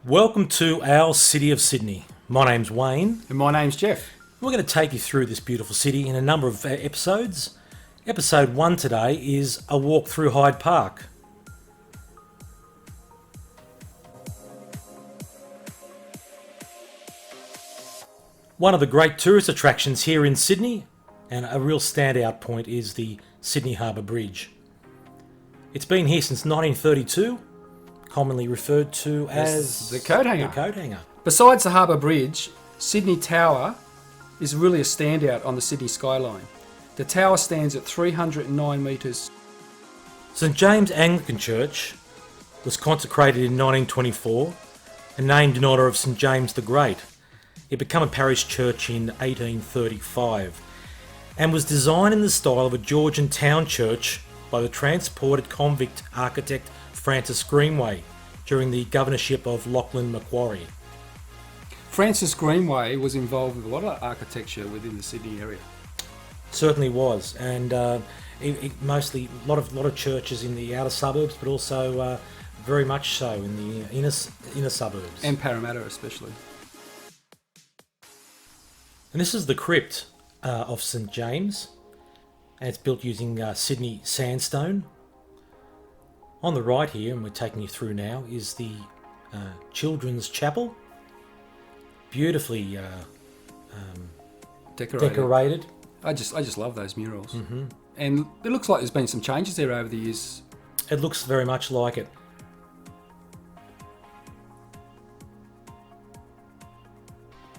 Welcome to our City of Sydney. My name's Wayne. And my name's Jeff. We're going to take you through this beautiful city in a number of episodes. Episode 1 today is a walk through Hyde Park. One of the great tourist attractions here in Sydney, and a real standout point, is the Sydney Harbour Bridge. It's been here since 1932, commonly referred to as the coat hanger. The coat hanger. Besides the Harbour Bridge, Sydney Tower is really a standout on the Sydney skyline. The tower stands at 309 metres. St James Anglican Church was consecrated in 1924 and named in honour of St James the Great. It became a parish church in 1835 and was designed in the style of a Georgian town church by the transported convict architect Francis Greenway during the governorship of Lachlan Macquarie. Francis Greenway was involved with a lot of architecture within the Sydney area. Certainly was, and mostly a lot of churches in the outer suburbs, but also very much so in the inner suburbs. And Parramatta especially. And this is the crypt of St James, and it's built using Sydney sandstone. On the right here, and we're taking you through now, is the Children's Chapel. Beautifully decorated. I just love those murals. Mm-hmm. And it looks like there's been some changes there over the years. It looks very much like it.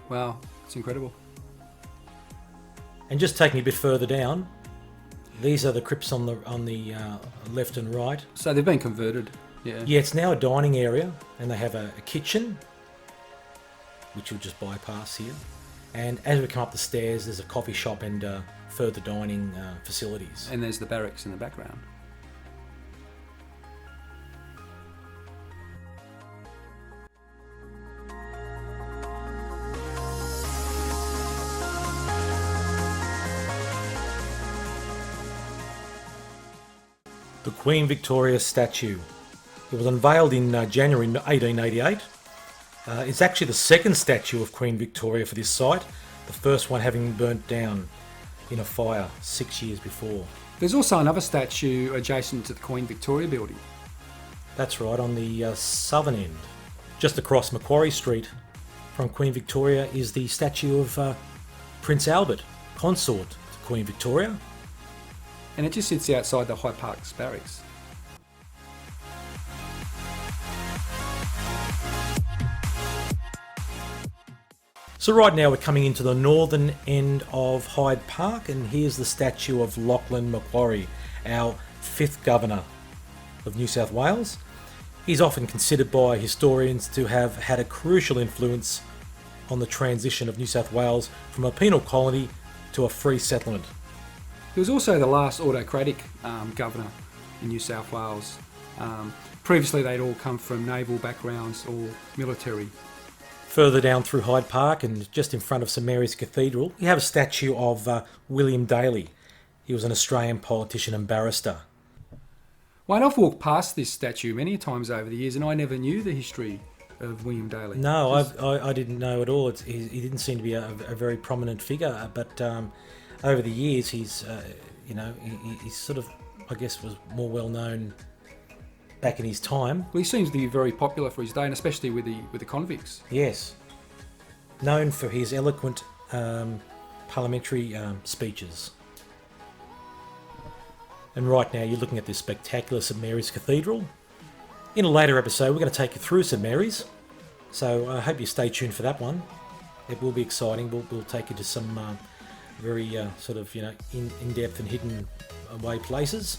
Wow, it's incredible. And just taking a bit further down, these are the crypts on the left and right. So they've been converted. Yeah. Yeah, it's now a dining area, and they have a kitchen, which you'll just bypass here. And as we come up the stairs, there's a coffee shop and further dining facilities. And there's the barracks in the background. The Queen Victoria statue. It was unveiled in January 1888. It's actually the second statue of Queen Victoria for this site, the first one having burnt down in a fire 6 years before. There's also another statue adjacent to the Queen Victoria building. That's right, on the southern end. Just across Macquarie Street from Queen Victoria is the statue of Prince Albert, consort to Queen Victoria. And it just sits outside the Hyde Park barracks. So right now we're coming into the northern end of Hyde Park, and here's the statue of Lachlan Macquarie, our 5th Governor of New South Wales. He's often considered by historians to have had a crucial influence on the transition of New South Wales from a penal colony to a free settlement. He was also the last autocratic governor in New South Wales. Previously they'd all come from naval backgrounds or military. Further down through Hyde Park and just in front of St Mary's Cathedral, you have a statue of William Daley. He was an Australian politician and barrister. Well, I've walked past this statue many times over the years, and I never knew the history of William Daley. No, I didn't know at all. He didn't seem to be a very prominent figure, but over the years he's sort of, I guess, was more well known back in his time. Well, he seems to be very popular for his day, and especially with the convicts. Yes, known for his eloquent parliamentary speeches. And right now you're looking at this spectacular St Mary's Cathedral. In a later episode we're going to take you through St Mary's, so I hope you stay tuned for that one. It will be exciting. We'll take you to some very in-depth and hidden away places.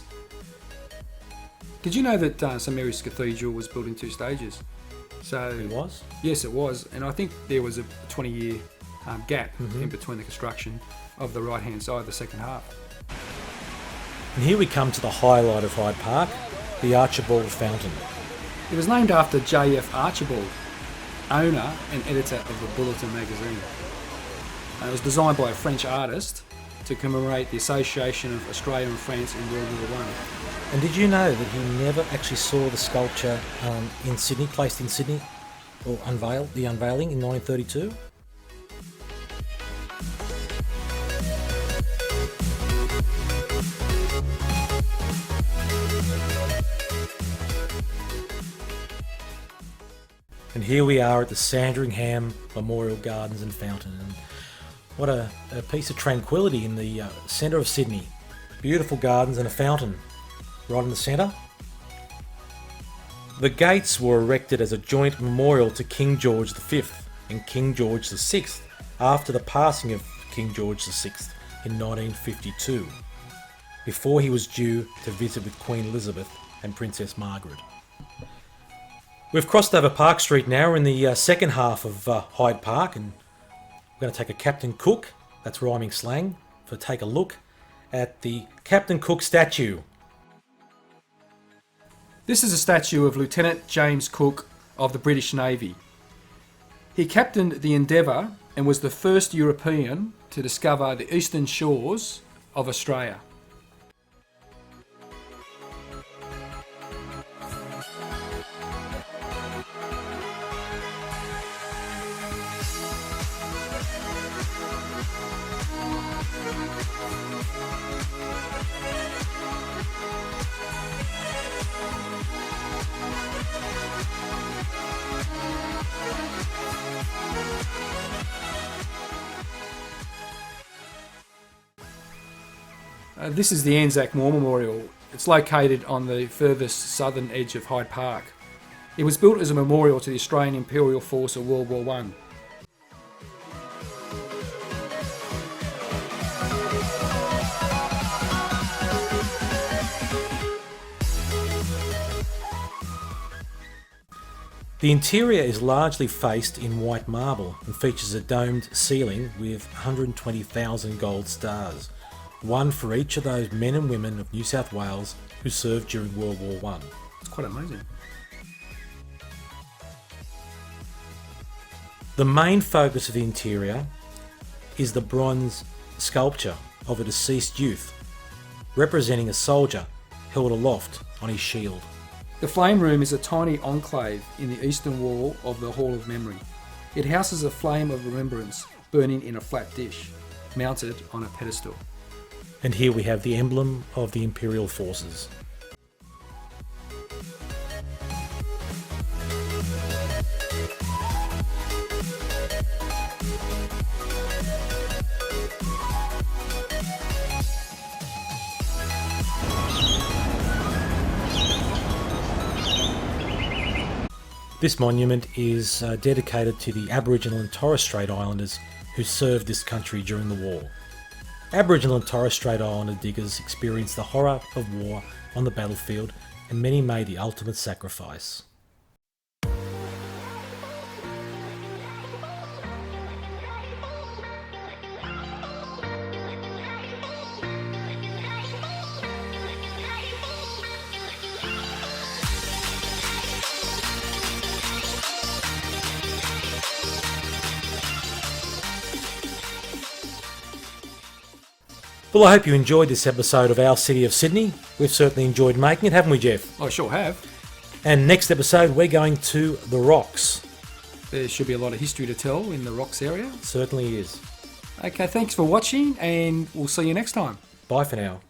Did you know that St Mary's Cathedral was built in 2 stages? So It was? Yes, it was. And I think there was a 20-year gap in between the construction of the right-hand side, the second half. And here we come to the highlight of Hyde Park, the Archibald Fountain. It was named after J.F. Archibald, owner and editor of the Bulletin magazine. It was designed by a French artist to commemorate the association of Australia and France in World War I. And did you know that he never actually saw the sculpture in Sydney, placed in Sydney? or the unveiling in 1932. And here we are at the Sandringham Memorial Gardens and Fountain. And what a piece of tranquility in the centre of Sydney. Beautiful gardens and a fountain right in the centre. The gates were erected as a joint memorial to King George V and King George VI after the passing of King George VI in 1952, before he was due to visit with Queen Elizabeth and Princess Margaret. We've crossed over Park Street now. We're in the second half of Hyde Park, and we're going to take a Captain Cook, that's rhyming slang, for take a look at the Captain Cook statue. This is a statue of Lieutenant James Cook of the British Navy. He captained the Endeavour and was the first European to discover the eastern shores of Australia. This is the Anzac Memorial. It's located on the furthest southern edge of Hyde Park. It was built as a memorial to the Australian Imperial Force of World War I. The interior is largely faced in white marble and features a domed ceiling with 120,000 gold stars, one for each of those men and women of New South Wales who served during World War I. It's quite amazing. The main focus of the interior is the bronze sculpture of a deceased youth, representing a soldier held aloft on his shield. The flame room is a tiny enclave in the eastern wall of the Hall of Memory. It houses a flame of remembrance burning in a flat dish, mounted on a pedestal. And here we have the emblem of the Imperial Forces. This monument is dedicated to the Aboriginal and Torres Strait Islanders who served this country during the war. Aboriginal and Torres Strait Islander diggers experienced the horror of war on the battlefield, and many made the ultimate sacrifice. Well, I hope you enjoyed this episode of Our City of Sydney. We've certainly enjoyed making it, haven't we, Jeff? I sure have. And next episode, we're going to the Rocks. There should be a lot of history to tell in the Rocks area. Certainly is. Okay, thanks for watching, and we'll see you next time. Bye for now.